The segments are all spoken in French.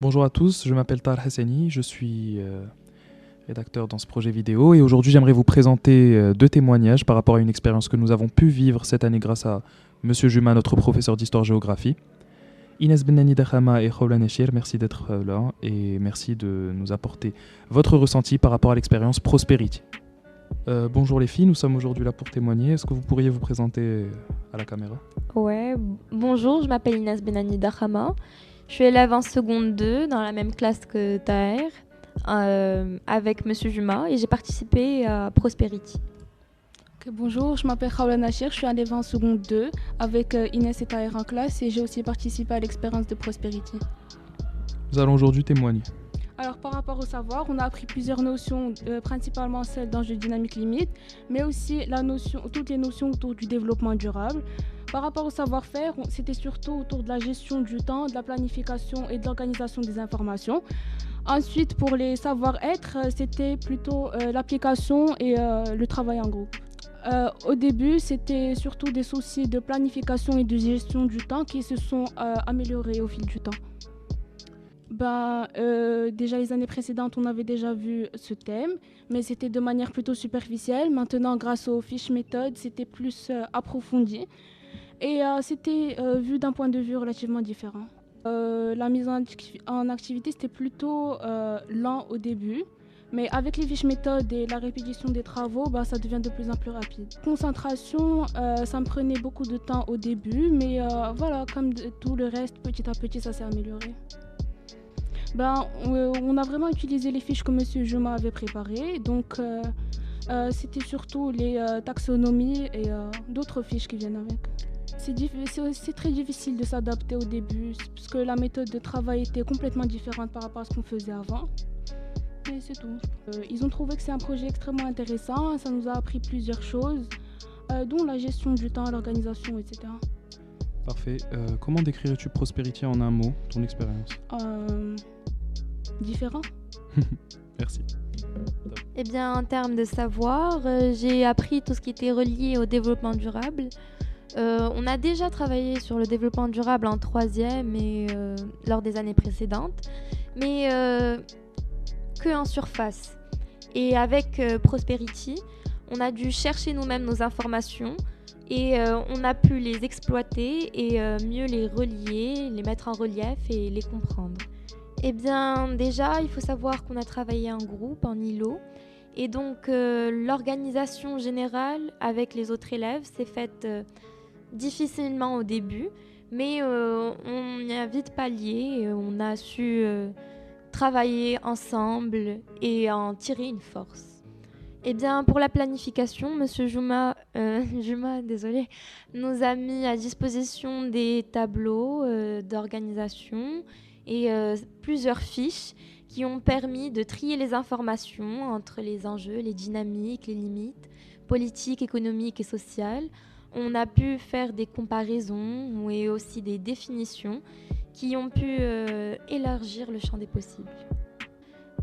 Bonjour à tous, je m'appelle Tahar Hassani, je suis rédacteur dans ce projet vidéo et aujourd'hui j'aimerais vous présenter deux témoignages par rapport à une expérience que nous avons pu vivre cette année grâce à Monsieur Juma, notre professeur d'histoire-géographie. Inès Benani Dakhama et Khawla Nechir, merci d'être là et merci de nous apporter votre ressenti par rapport à l'expérience Prosperity. Bonjour les filles, nous sommes aujourd'hui là pour témoigner. Est-ce que vous pourriez vous présenter à la caméra ? Ouais, bonjour, je m'appelle Inès Benani Dakhama. Je suis élève en seconde 2 dans la même classe que Taher avec Monsieur Juma et j'ai participé à Prosperity. Okay, bonjour, je m'appelle Khawla Nechir, je suis élève en seconde 2 avec Inès et Taher en classe et j'ai aussi participé à l'expérience de Prosperity. Nous allons aujourd'hui témoigner. Alors par rapport au savoir, on a appris plusieurs notions, principalement celles d'enjeux dynamiques limites, mais aussi toutes les notions autour du développement durable. Par rapport au savoir-faire, c'était surtout autour de la gestion du temps, de la planification et de l'organisation des informations. Ensuite, pour les savoir-être, c'était plutôt l'application et le travail en groupe. Au début, c'était surtout des soucis de planification et de gestion du temps qui se sont améliorés au fil du temps. Déjà les années précédentes, on avait déjà vu ce thème, mais c'était de manière plutôt superficielle. Maintenant, grâce aux fiches méthodes, c'était plus approfondi et c'était vu d'un point de vue relativement différent. La mise en activité, c'était plutôt lent au début, mais avec les fiches méthodes et la répétition des travaux, ça devient de plus en plus rapide. Concentration, ça me prenait beaucoup de temps au début, mais voilà, comme tout le reste, petit à petit, ça s'est amélioré. On a vraiment utilisé les fiches que M. Juma avait préparées, donc c'était surtout les taxonomies et d'autres fiches qui viennent avec. C'est très difficile de s'adapter au début, parce que la méthode de travail était complètement différente par rapport à ce qu'on faisait avant. Et c'est tout. Ils ont trouvé que c'est un projet extrêmement intéressant, ça nous a appris plusieurs choses, dont la gestion du temps, l'organisation, etc. Parfait. Comment décrirais-tu Prosperity en un mot, ton expérience ? Différent. Merci. Eh bien, en termes de savoir, j'ai appris tout ce qui était relié au développement durable. On a déjà travaillé sur le développement durable en 3e et lors des années précédentes, mais que en surface. Et avec Prosperity, on a dû chercher nous-mêmes nos informations et on a pu les exploiter et mieux les relier, les mettre en relief et les comprendre. Eh bien, déjà, il faut savoir qu'on a travaillé en groupe, en îlot, et donc l'organisation générale avec les autres élèves s'est faite difficilement au début, mais on y a vite pallié, on a su travailler ensemble et en tirer une force. Eh bien, pour la planification, Monsieur Juma, nous a mis à disposition des tableaux d'organisation et plusieurs fiches qui ont permis de trier les informations entre les enjeux, les dynamiques, les limites politiques, économiques et sociales. On a pu faire des comparaisons et aussi des définitions qui ont pu élargir le champ des possibles.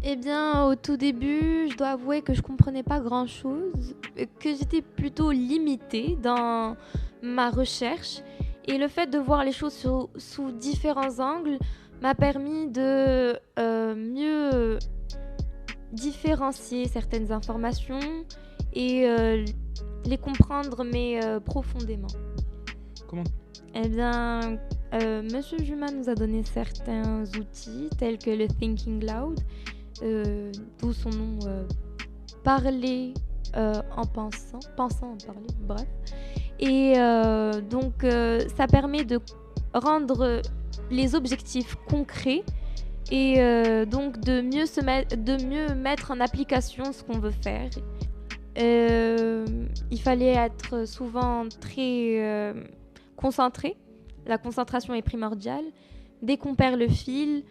Eh bien, au tout début, je dois avouer que je comprenais pas grand-chose, que j'étais plutôt limitée dans ma recherche. Et le fait de voir les choses sous différents angles m'a permis de mieux différencier certaines informations et les comprendre, mais profondément. Comment ? Eh bien, Monsieur Juma nous a donné certains outils tels que le Thinking Loud, d'où son nom, parler en pensant en parler, bref. Et donc, ça permet de rendre les objectifs concrets et donc de mieux mettre en application ce qu'on veut faire. Il fallait être souvent très concentré. La concentration est primordiale. Dès qu'on perd le fil,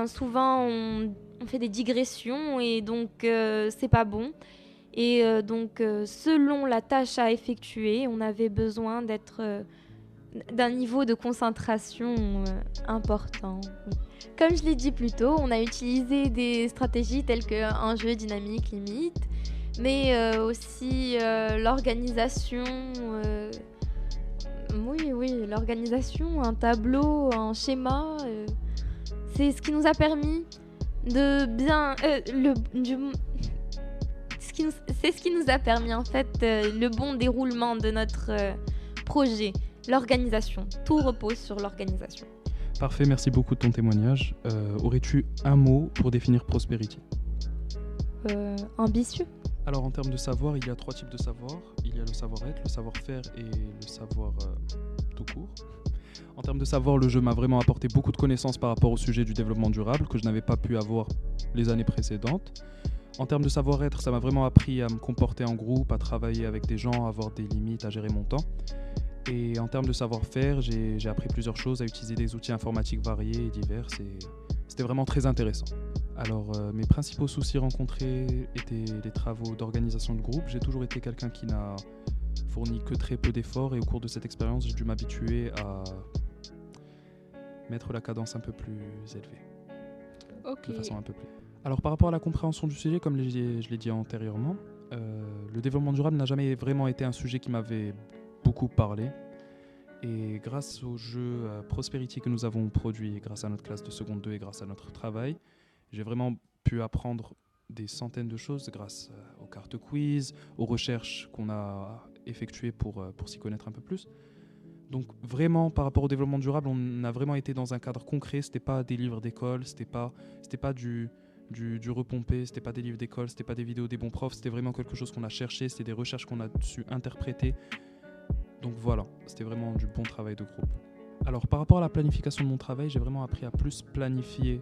souvent on fait des digressions et donc c'est pas bon. Et donc selon la tâche à effectuer, on avait besoin d'un niveau de concentration important. Comme je l'ai dit plus tôt, on a utilisé des stratégies telles que enjeu, dynamique, limite, mais aussi l'organisation. L'organisation, un tableau, un schéma, c'est ce qui nous a permis de bien... c'est ce qui nous a permis en fait le bon déroulement de notre projet, l'organisation. Tout repose sur l'organisation. Parfait, merci beaucoup de ton témoignage. Aurais-tu un mot pour définir Prosperity ? Ambitieux. Alors en termes de savoir, il y a 3 types de savoir. Il y a le savoir-être, le savoir-faire et le savoir tout court. En termes de savoir, le jeu m'a vraiment apporté beaucoup de connaissances par rapport au sujet du développement durable que je n'avais pas pu avoir les années précédentes. En termes de savoir-être, ça m'a vraiment appris à me comporter en groupe, à travailler avec des gens, à avoir des limites, à gérer mon temps. Et en termes de savoir-faire, j'ai appris plusieurs choses, à utiliser des outils informatiques variés et divers. C'était vraiment très intéressant. Alors, mes principaux soucis rencontrés étaient les travaux d'organisation de groupe. J'ai toujours été quelqu'un qui n'a fourni que très peu d'efforts et au cours de cette expérience, j'ai dû m'habituer à mettre la cadence un peu plus élevée. Ok. De façon un peu plus. Alors, par rapport à la compréhension du sujet, comme je l'ai dit antérieurement, le développement durable n'a jamais vraiment été un sujet qui m'avait beaucoup parlé. Et grâce au jeu Prosperity que nous avons produit, grâce à notre classe de seconde 2 et grâce à notre travail, j'ai vraiment pu apprendre des centaines de choses grâce aux cartes quiz, aux recherches qu'on a effectuées pour s'y connaître un peu plus. Donc vraiment, par rapport au développement durable, on a vraiment été dans un cadre concret. C'était pas des livres d'école, c'était pas du repompé, c'était pas des livres d'école, c'était pas des vidéos des bons profs, c'était vraiment quelque chose qu'on a cherché, c'était des recherches qu'on a su interpréter. Donc voilà, c'était vraiment du bon travail de groupe. Alors par rapport à la planification de mon travail, j'ai vraiment appris à plus planifier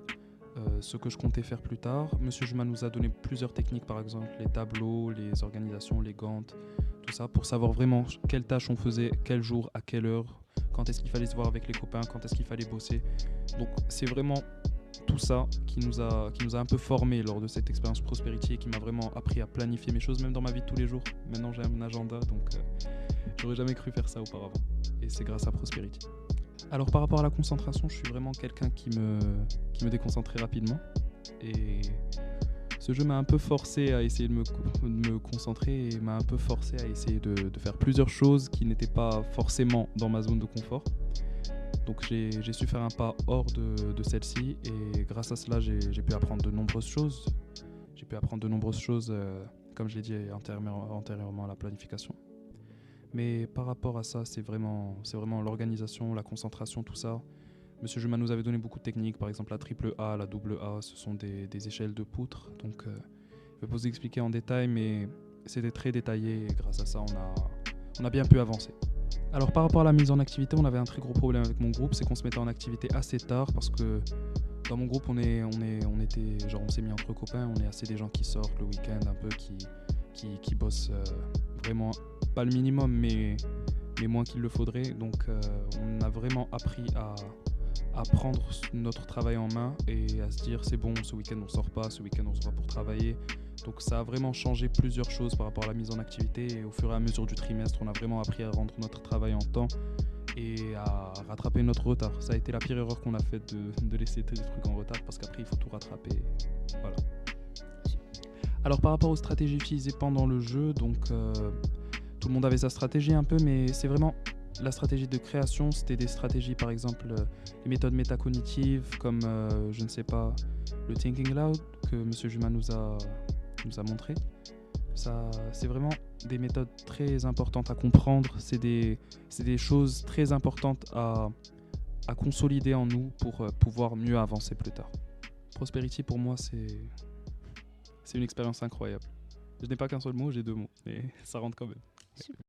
ce que je comptais faire plus tard. Monsieur Juma nous a donné plusieurs techniques, par exemple les tableaux, les organisations, les Gantt, tout ça, pour savoir vraiment quelles tâches on faisait, quel jour, à quelle heure, quand est-ce qu'il fallait se voir avec les copains, quand est-ce qu'il fallait bosser. Donc c'est vraiment tout ça qui nous a un peu formé lors de cette expérience Prosperity et qui m'a vraiment appris à planifier mes choses, même dans ma vie de tous les jours. Maintenant j'ai un agenda, donc j'aurais jamais cru faire ça auparavant. Et c'est grâce à Prosperity. Alors par rapport à la concentration, je suis vraiment quelqu'un qui me déconcentre très rapidement. Et ce jeu m'a un peu forcé à essayer de me concentrer et m'a un peu forcé à essayer de faire plusieurs choses qui n'étaient pas forcément dans ma zone de confort. Donc j'ai su faire un pas hors de celle-ci et grâce à cela, j'ai pu apprendre de nombreuses choses. J'ai pu apprendre de nombreuses choses, comme je l'ai dit antérieurement à la planification. Mais par rapport à ça, c'est vraiment l'organisation, la concentration, tout ça. Monsieur Juma nous avait donné beaucoup de techniques, par exemple la triple A, la double A, ce sont des échelles de poutres. Donc je ne vais pas vous expliquer en détail, mais c'était très détaillé et grâce à ça, on a bien pu avancer. Alors par rapport à la mise en activité, on avait un très gros problème avec mon groupe, c'est qu'on se mettait en activité assez tard parce que dans mon groupe, on s'est mis entre copains, on est assez des gens qui sortent le week-end un peu, qui bossent vraiment pas le minimum, mais moins qu'il le faudrait. Donc on a vraiment appris à prendre notre travail en main et à se dire c'est bon, ce week-end on sort pas, ce week-end on se voit pour travailler. Donc ça a vraiment changé plusieurs choses par rapport à la mise en activité et au fur et à mesure du trimestre, on a vraiment appris à rendre notre travail en temps et à rattraper notre retard. Ça a été la pire erreur qu'on a faite de laisser des trucs en retard parce qu'après il faut tout rattraper. Voilà. Alors par rapport aux stratégies utilisées pendant le jeu, donc tout le monde avait sa stratégie un peu, mais c'est vraiment la stratégie de création, c'était des stratégies par exemple les méthodes métacognitives comme je ne sais pas, le thinking loud que Monsieur Juma nous a montré. Ça, c'est vraiment des méthodes très importantes à comprendre, c'est des choses très importantes à consolider en nous pour pouvoir mieux avancer plus tard. Prosperity pour moi c'est une expérience incroyable. Je n'ai pas qu'un seul mot, j'ai 2 mots, mais ça rentre quand même. Super.